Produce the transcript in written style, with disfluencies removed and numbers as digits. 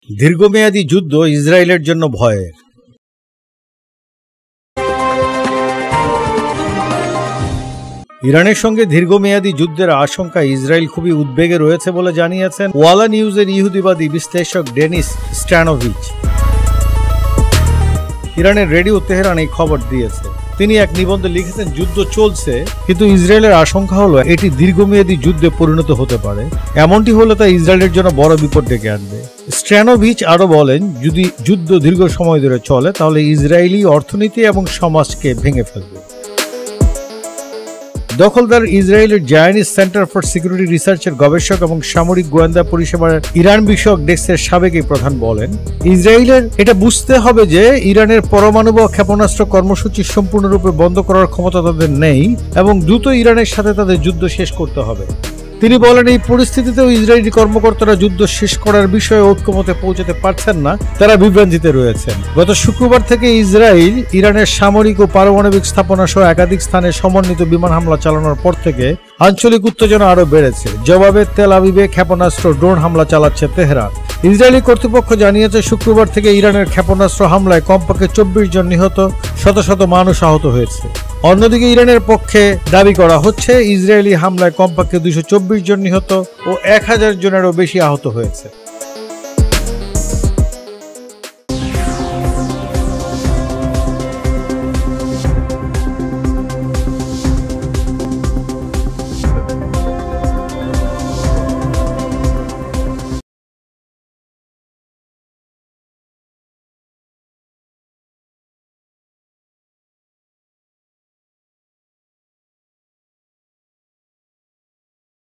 দীর্ঘমেয়াদী যুদ্ধ ইসরায়েলের জন্য ভয়ের। ইরানের সঙ্গে দীর্ঘমেয়াদী যুদ্ধের আশঙ্কায় ইসরায়েল খুবই উদ্বেগে রয়েছে বলে জানিয়েছেন ওয়ালা নিউজের ইহুদিবাদী বিশ্লেষক ডেনিস স্ট্যানোভিচ। ইরানের রেডিও তেহরান এই খবর দিয়েছে। তিনি এক নিবন্ধে লিখেছেন, যুদ্ধ চলছে, কিন্তু ইসরায়েলের আশঙ্কা হলো এটি দীর্ঘমেয়াদী যুদ্ধে পরিণত হতে পারে। এমনটি হলে তা ইসরায়েলের জন্য বড় বিপদ ডেকে আনবে। স্ট্যানোভিচ আরো বলেন, যদি যুদ্ধ দীর্ঘ সময় ধরে চলে তাহলে ইসরায়েলি অর্থনীতি এবং সমাজকে ভেঙে ফেলবে। দখলদার ইসরায়েলের জায়নিস সেন্টার ফর সিকিউরিটি রিসার্চের গবেষক এবং সামরিক গোয়েন্দা পরিষেবার ইরান বিষয়ক ডেস্কের সাবেক এই প্রধান বলেন, ইসরায়েলের এটা বুঝতে হবে যে ইরানের পরমাণু বা ক্ষেপণাস্ত্র কর্মসূচি সম্পূর্ণরূপে বন্ধ করার ক্ষমতা তাদের নেই এবং দ্রুত ইরানের সাথে তাদের যুদ্ধ শেষ করতে হবে। তিনি বলেন, এই পরিস্থিতিতেও ইসরায়েলি কর্মকর্তারা যুদ্ধ শেষ করার বিষয়ে ঐক্যমতে পৌঁছাতে পারছেন না, তারা বিভ্রান্তিতে রয়েছেন। গত শুক্রবার থেকে ইসরায়েল ইরানের সামরিক ও পারমাণবিক স্থাপনা সহ একাধিক স্থানে সমন্বিত বিমান হামলা চালানোর পর থেকে আঞ্চলিক উত্তেজনা আরো বেড়েছে। জবাবে তেল আবিবে ক্ষেপণাস্ত্র ড্রোন হামলা চালাচ্ছে তেহরান। ইসরায়েলি কর্তৃপক্ষ জানিয়েছে, শুক্রবার থেকে ইরানের ক্ষেপণাস্ত্র হামলায় কমপক্ষে 24 জন নিহত, শত শত মানুষ আহত হয়েছে। অন্যদিকে ইরানের পক্ষে দাবি করা হচ্ছে ইসরায়েলি হামলায় কমপক্ষে 224 জন নিহত ও 1000 জনেরও বেশি আহত হয়েছে।